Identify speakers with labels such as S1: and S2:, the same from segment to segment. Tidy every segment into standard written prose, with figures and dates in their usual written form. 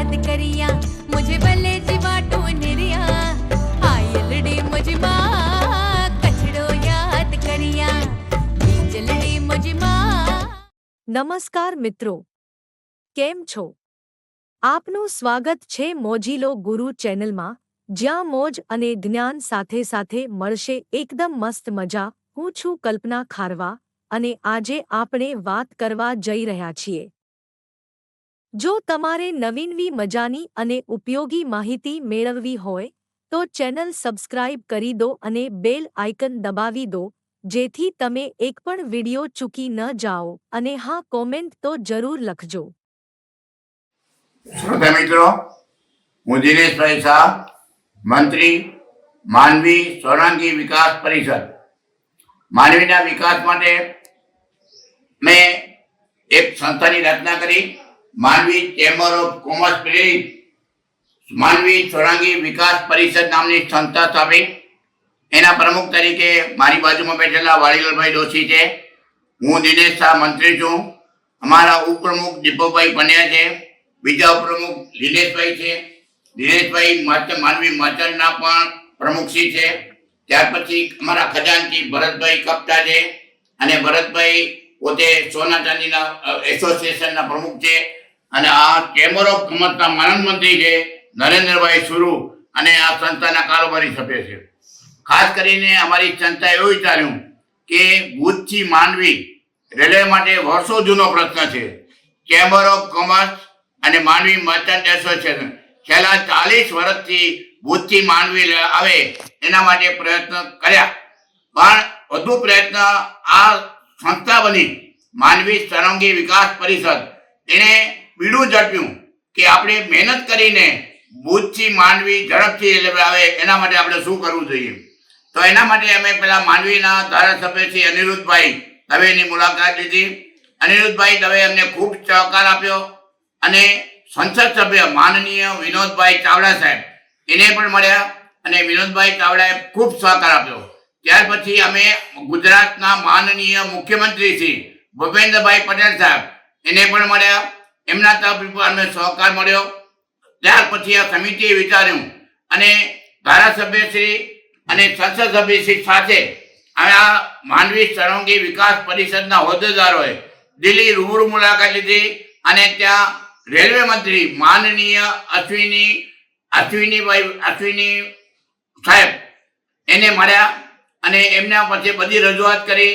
S1: याद करिया मुझे भले जीवाटो निरिया आयलड़ी मुझे माँ कचड़ो याद करिया बीजलड़ी मुझे माँ।
S2: નમસ્કાર મિત્રો, કેમ છો? આપનું સ્વાગત છે મોજીલો ગુરુ ચેનલમાં, જ્યાં મોજ અને જ્ઞાન સાથે સાથે મળશે એકદમ મસ્ત મજા. હું છું કલ્પના ખારવા અને આજે આપણે વાત કરવા જઈ રહ્યા છીએ. જો તમારે નવીનવી મજાની અને ઉપયોગી માહિતી મેળવવી હોય તો ચેનલ સબસ્ક્રાઇબ કરી દો અને બેલ આઇકન દબાવી દો, જેથી તમે એક પણ વિડિયો ચૂકી ન જાઓ. અને હા, કોમેન્ટ તો જરૂર લખજો.
S3: શ્રોતા મિત્રો, હું દિનેશભાઈ શાહ, મંત્રી માંડવી સોલંકી વિકાસ પરિષદ. માંડવીના વિકાસ માટે મેં એક સંસ્થાની રચના કરી, માંડવી ચેમ્બર ઓફ કોમર્સ પ્રેરિત માંડવી સોલંકી વિકાસ પરિષદ નામની સંસ્થા સ્થાપી. એના પ્રમુખ તરીકે મારી બાજુમાં બેઠેલા વાડીલાલભાઈ દોશી છે. હું દિનેશ શાહ મંત્રી છું. અમારા ઉપપ્રમુખ દીપકભાઈ પંડ્યા છે. બીજા ઉપપ્રમુખ દિનેશભાઈ છે. દિનેશભાઈ માંડવી મચરના પણ પ્રમુખશ્રી છે. ત્યાર પછી અમારા ખજાનચી ભરતભાઈ કપટા છે અને ભરતભાઈ પોતે સોના ચાંદીના એસોસિએશનના પ્રમુખ છે. અને આ ચેમ્બર ઓફ કોમર્સના માનદ મંત્રી છે નરેન્દ્રભાઈ સુરુ અને આ સંસ્થાના કારોબારી સભ્ય છે. ખાસ કરીને અમારી સંસ્થાએ એવું વિચાર્યું કે ભુજથી માંડવી રેલવે માટે વર્ષો જૂનો પ્રશ્ન છે. ચેમ્બર ઓફ કોમર્સ અને માંડવી મર્ચન્ટ એસોસિએશન છેલ્લા 40 વર્ષથી ભુજથી માંડવી આવે એના માટે પ્રયત્ન કર્યા, પણ વધુ પ્રયત્ન આ સંસ્થા બની માંડવી સોલંકી વિકાસ પરિષદ એને બીડું ઝડપ્યું કે આપણે મહેનત કરીને ભુજથી માંડવી ઝડપથી રેલવે આવે એના માટે આપણે શું કરવું જોઈએ. તો એના માટે અમે પેલા માંડવીના ધારાસભ્ય શ્રી અનિરુદ્ધભાઈ દવેની મુલાકાત લીધી. અનિરુદ્ધભાઈ દવે અમને ખૂબ સહકાર આપ્યો અને સંસદ સભ્ય માનનીય વિનોદભાઈ ચાવડા સાહેબ એને પણ મળ્યા અને વિનોદભાઈ ચાવડાએ ખૂબ સહકાર આપ્યો. ત્યાર પછી અમે ગુજરાતના માનનીય મુખ્યમંત્રી શ્રી ભૂપેન્દ્રભાઈ પટેલ સાહેબ એને પણ મળ્યા. એમના તરફથી પણ અમને સહકાર મળ્યો. ત્યાર પછી આ સમિતિએ વિચાર્યું અને ધારાસભ્ય શ્રી અને સંસદ સભ્ય શ્રી સાથે આ માંડવી સોલંકી વિકાસ પરિષદના હોદ્દેદારોએ દિલ્હી રૂબરૂ મુલાકાત લીધી અને ત્યાં રેલવે મંત્રી માનનીય અશ્વિની સાહેબ એને મળ્યા અને એમના પછી બધી રજૂઆત કરી,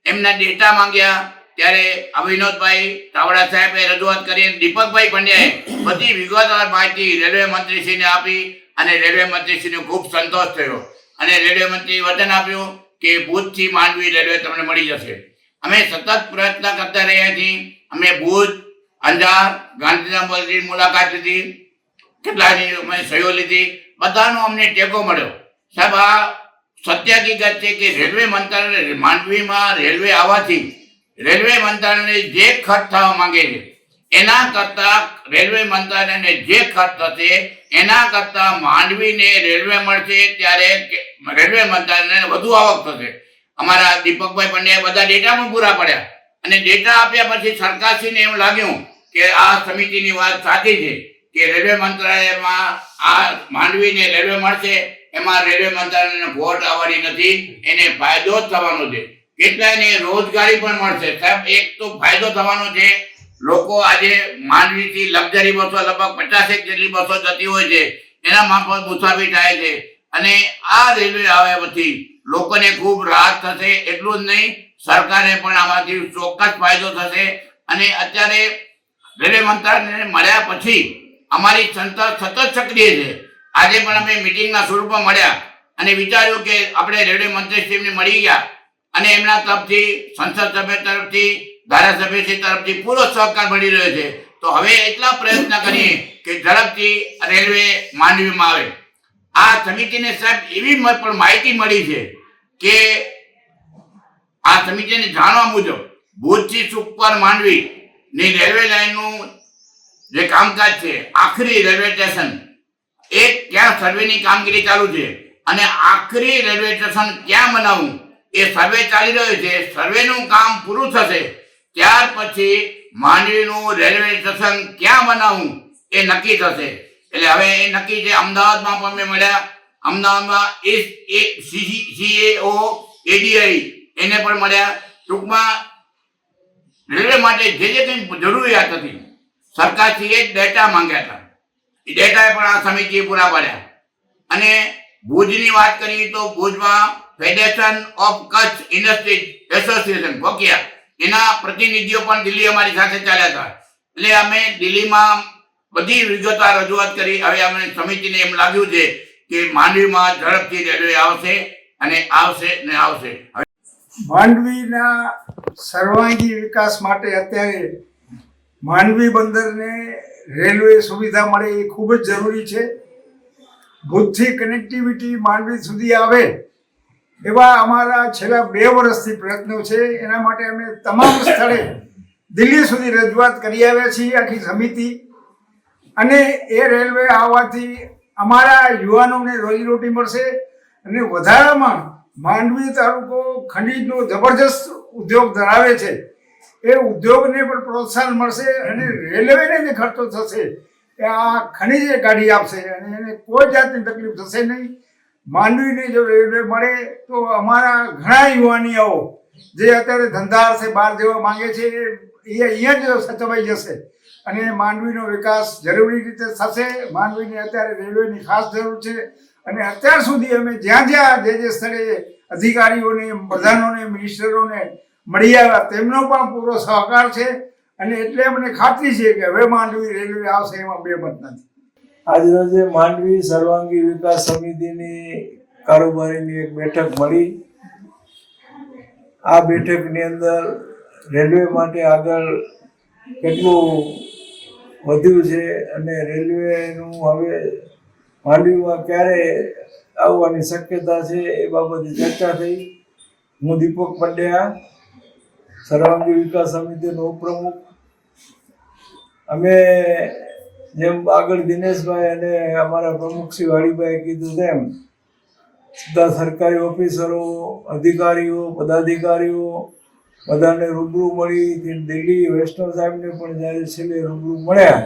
S3: એમના ડેટા માંગ્યા. ત્યારે વિનોદભાઈ ચાવડા સાહેબે રજૂઆત કરી, દીપકભાઈ પંડ્યાએ બધી વિગતવાર માહિતી રેલવે મંત્રીશ્રીને આપી અને રેલવે મંત્રીશ્રીને ખૂબ સંતોષ થયો અને રેલવે મંત્રીએ વચન આપ્યું કે ભુજથી માંડવી રેલવે તમને મળી જશે. અમે સતત પ્રયત્ન કરતા રહ્યા છીએ. અમે ભુજ, અંજાર, ગાંધીનગરની મુલાકાત લીધી, કેટલાની અમે સહયોગ લીધી, બધાનો અમને ટેકો મળ્યો. સાહેબ, આ સત્ય હકીકત છે કે રેલવે મંત્રાલય માંડવીમાં રેલવે આવવાથી રેલવે મંત્રાલયને જે ખર્ચ થવા માંગે છે એના કરતા રેલવે મંત્રાલયને જે ખર્ચ થશે એના કરતા માંડવીને રેલવે મળશે ત્યારે રેલવે મંત્રાલયને વધુ આવક થશે. અમારા દીપકભાઈ પંડ્યાએ બધા ડેટા પણ પૂરા પડ્યા અને ડેટા આપ્યા પછી સરકારશ્રીને એમ લાગ્યું કે આ સમિતિની વાત સાચી છે કે રેલવે મંત્રાલયમાં આ માંડવીને રેલવે મળશે, એમાં રેલવે મંત્રાલયને ખોટ આવવાની નથી, એને ફાયદો જ થવાનો છે. કેટલાયને રોજગારી પણ મળશે. સાહેબ, એક તો ફાયદો થવાનો છે. લોકો આજે માંડવીથી લક્ઝરી બસો લગભગ 50 જેટલી બસો જતી હોય છે, એના મારફત મુસાફરી થાય છે અને આ રેલવે આવ્યા પછી લોકોને ખૂબ રાહત થશે. એટલું જ નહીં, સરકારને પણ આમાંથી ચોક્કસ ફાયદો થશે. અને અત્યારે રેલવે મંત્રાલયને મળ્યા પછી અમારી સંસ્થા સતત સક્રિય છે. આજે પણ અમે મિટિંગના સ્વરૂપમાં મળ્યા અને વિચાર્યું કે આપણે રેલવે મંત્રીશ્રીને મળી ગયા અને એમના તરફથી સંસદ સભ્ય તરફથી ધારાસભ્યશ્રી તરફથી પૂરો સહકાર મળી રહ્યો છે. તો હવે એટલા પ્રયત્ન કરીએ કે ઝડપથી રેલવે માંડવીમાં આવે. આ સમિતિને સાહેબ એવી પણ માહિતી મળી છે કે આ સમિતિને જાણવા મુજબ ભુજથી સુખપર માંડવી ની રેલવે લાઈનનું જે કામકાજ છે, આખરી રેલવે સ્ટેશન ક્યાં સર્વેની કામગીરી ચાલુ છે અને આખરી રેલવે સ્ટેશન ક્યાં બનાવવું એ સર્વે ચાલી રહ્યો છે. સર્વેનું કામ પૂરું થશે ત્યાર પછી માંડવીનું રેલવે સ્ટેશન ક્યાં બનાવવું એ નક્કી થશે. એટલે હવે એ નક્કી છે. અમદાવાદમાં પણ અમે મળ્યા. અમદાવાદમાં CAO ADI એને પણ મળ્યા. ટૂંકમાં રેલવે માટે જે કંઈ જરૂરિયાત હતી સરકારશ્રીએ ડેટા માંગ્યા હતા. એ ડેટા પણ આ સમિતિએ પૂરા પાડ્યા. અને ભુજની વાત કરીએ તો ભુજમાં federation of Kutch industry association FOKIA એના પ્રતિનિધિઓ પણ દિલ્હી અમારી સાથે ચાલ્યા હતા. એટલે અમે દિલ્હીમાં બધી વિગતવાર રજૂઆત કરી. હવે અમને સમિતિને એમ લાગ્યું છે કે માંડવીમાં ઝડપથી રેલવે આવશે અને આવશે ને આવશે.
S4: માંડવીના સર્વાંગી વિકાસ માટે અત્યારે માંડવી બંદરને રેલવે સુવિધા મળે એ ખૂબ જ જરૂરી છે. ભુજથી કનેક્ટિવિટી માંડવી સુધી આવે એવા અમારા છેલ્લા 2 વર્ષથી પ્રયત્નો છે. એના માટે અમે તમામ સ્થળે દિલ્હી સુધી રજૂઆત કરી આવ્યા છીએ આખી સમિતિ. અને એ રેલવે આવવાથી અમારા યુવાનોને રોજીરોટી મળશે અને વધારામાં માંડવી તાલુકો ખનીજનો જબરજસ્ત ઉદ્યોગ ધરાવે છે. એ ઉદ્યોગને પણ પ્રોત્સાહન મળશે અને રેલવેને જે ખર્ચો થશે એ આ ખનીજે કાઢી આપશે અને એને કોઈ જાતની તકલીફ થશે નહીં. માંડવીને જો રેલવે મળે તો અમારા ઘણા યુવાનીઓ જે અત્યારે ધંધા છે બહાર જવા માંગે છે એ અહીંયા જ સચવાઈ જશે અને માંડવીનો વિકાસ જરૂરી રીતે થશે. માંડવીને અત્યારે રેલવેની ખાસ જરૂર છે અને અત્યાર સુધી અમે જ્યાં જ્યાં જે સ્થળે અધિકારીઓને પ્રધાનોને મિનિસ્ટરોને મળી આવ્યા તેમનો પણ પૂરો સહકાર છે અને એટલે અમને ખાતરી છે કે હવે માંડવી રેલવે આવશે એમાં 2 મત નથી.
S5: આજરોજે માંડવી સર્વાંગી વિકાસ સમિતિની કારોબારીની એક બેઠક મળી. આ બેઠકની અંદર રેલવે માટે આગળ કેટલું વધ્યું છે અને રેલવેનું હવે માંડવીમાં ક્યારે આવવાની શક્યતા છે એ બાબતે ચર્ચા થઈ. હું દીપક પંડ્યા, સર્વાંગી વિકાસ સમિતિનો ઉપપ્રમુખ. અમે જેમ આગળ દિનેશભાઈ અને અમારા પ્રમુખ શ્રી વાડીભાઈએ કીધું તેમ બધા સરકારી ઓફિસરો, અધિકારીઓ, પદાધિકારીઓ બધાને રૂબરૂ મળી. દિલ્હી વૈષ્ણવ સાહેબને પણ જ્યારે છેલ્લે રૂબરૂ મળ્યા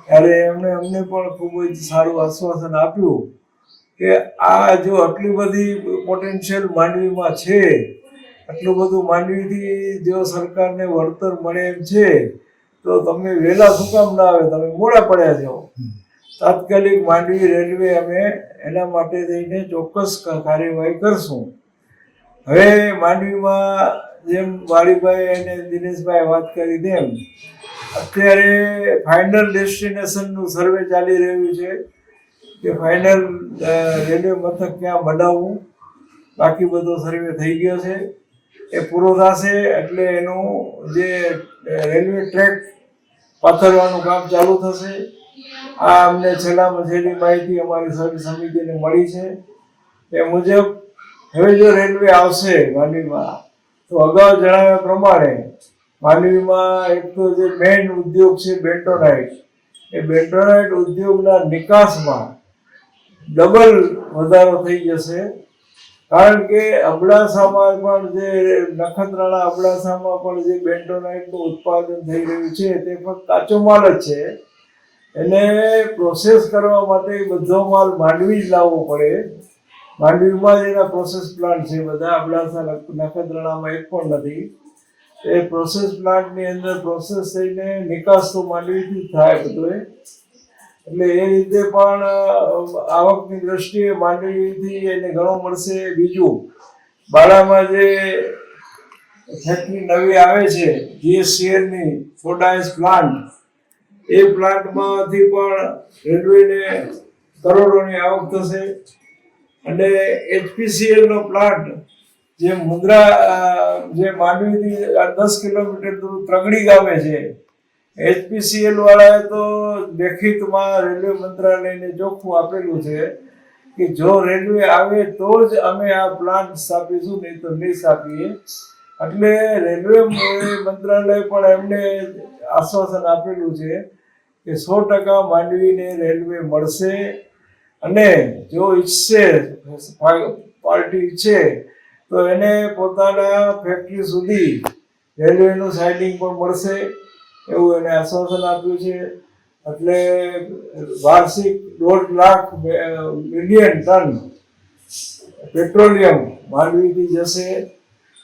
S5: ત્યારે અમને પણ ખૂબ જ સારું આશ્વાસન આપ્યું કે આ જો આટલી બધી પોટેન્શિયલ માંડવીમાં છે, આટલું બધું માંડવીથી જો સરકારને વળતર મળે એમ છે તો તમે વહેલા શું કામ ના આવે, તમે મોડા પડ્યા છો. તાત્કાલિક માંડવી રેલવે અમે એના માટે થઈને ચોક્કસ કાર્યવાહી કરશું. હવે માંડવીમાં જેમ વાડીભાઈ અને દિનેશભાઈ વાત કરી તેમ અત્યારે ફાઇનલ ડેસ્ટિનેશનનું સર્વે ચાલી રહ્યું છે કે ફાઇનલ રેલવે મથક ક્યાં બનાવવું. બાકી બધો સર્વે થઈ ગયો છે. એ પૂરો થશે એટલે એનું જે રેલવે ટ્રેક પાથરવાનું કામ ચાલુ થશે. આ અમને છેલ્લામાં છેલ્લી માહિતી અમારી સમિતિને મળી છે. એ મુજબ હવે જો રેલવે આવશે માંડવીમાં તો અગાઉ જણાવ્યા પ્રમાણે માંડવીમાં એક તો જે મેઇન ઉદ્યોગ છે બેન્ટોનાઇટ, એ બેન્ટોનાઇટ ઉદ્યોગના નિકાસમાં ડબલ વધારો થઈ જશે. કારણ કે અબડાસામાં પણ જે નખત્રાણા અબડાસામાં પણ જે બેન્ટોનાઇટનું ઉત્પાદન થઈ રહ્યું છે તે ફક્ત કાચો માલ જ છે. એને પ્રોસેસ કરવા માટે બધો માલ માંડવી જ લાવવો પડે. માંડવીમાં જ એના પ્રોસેસ પ્લાન્ટ છે બધા, અબડાસા નખત્રાણામાં એક પણ નથી. એ પ્રોસેસ પ્લાન્ટની અંદર પ્રોસેસ થઈને નિકાસ તો માંડવીથી થાય બધો. એટલે એ રીતે પણ આવકની દ્રષ્ટિએ માંડવીથી એને ઘણું મળશે. બીજું, બાળામાં જે ફેક્ટરી નવી આવે છે GSCLની સોડાઇસ પ્લાન્ટ, એ પ્લાન્ટમાંથી પણ રેલવેને કરોડોની આવક થશે. અને HPCL નો પ્લાન્ટ જે મુન્દ્રા જે માંડવીથી 10 કિલોમીટર દૂર ત્રગડી ગામે છે, HPCL વાળાએ તો લેખિતમાં રેલવે મંત્રાલયને ચોખ્ખું આપેલું છે કે જો રેલવે આવે તો જ અમે આ પ્લાન્ટ સ્થાપીશું, નહીં તો નહીં સ્થાપીએ. એટલે રેલવે મંત્રાલય પણ એમને આશ્વાસન આપેલું છે કે 100% માંડવીને રેલવે મળશે. અને જો ઈચ્છે પાર્ટી ઈચ્છે તો એને પોતાના ફેક્ટરી સુધી રેલવેનું સાઇડિંગ પણ મળશે એવું એને આશ્વાસન આપ્યું છે. એટલે વાર્ષિક 1.5 લાખ મિલિયન ટન પેટ્રોલિયમ માંડવીથી જશે.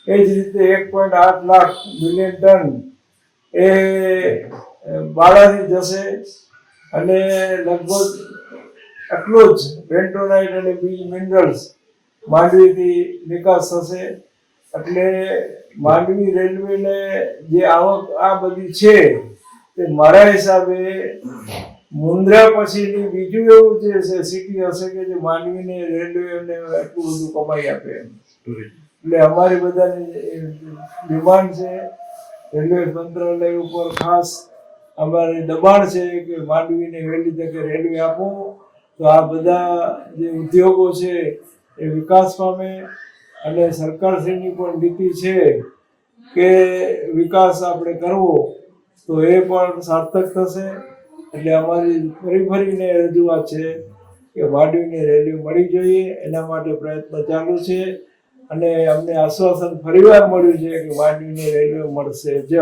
S5: એ જ રીતે 1.8 લાખ મિલિયન ટન એ બાળાથી જશે અને લગભગ એટલું જ બેન્ટોનાઇટ અને બીજ મિનરલ્સ માંડવીથી નિકાસ થશે. એટલે માંડવી રેલવેને જે આવક આ બધી છે તે મારા હિસાબે મુન્દ્રા પછીની બીજું એવું જે છે સિટી હશે કે જે માંડવીને રેલવેને એટલું બધું કમાઈ આપે એમ. એટલે અમારી બધાની ડિમાન્ડ છે રેલવે મંત્રાલય ઉપર, ખાસ અમારે દબાણ છે કે માંડવીને વહેલી તકે રેલવે આપો તો આ બધા જે ઉદ્યોગો છે એ વિકાસ પામે અને સરકારશ્રીની પણ નીતિ છે કે વિકાસ આપણે કરવો તો એ પણ સાર્થક થશે. એટલે અમારી ફરીને રજૂઆત છે કે માંડવીને રેલવે મળી જોઈએ, એના માટે પ્રયત્ન ચાલુ છે અને અમને આશ્વાસન ફરીવાર મળ્યું છે કે માંડવીને રેલવે મળશે જ.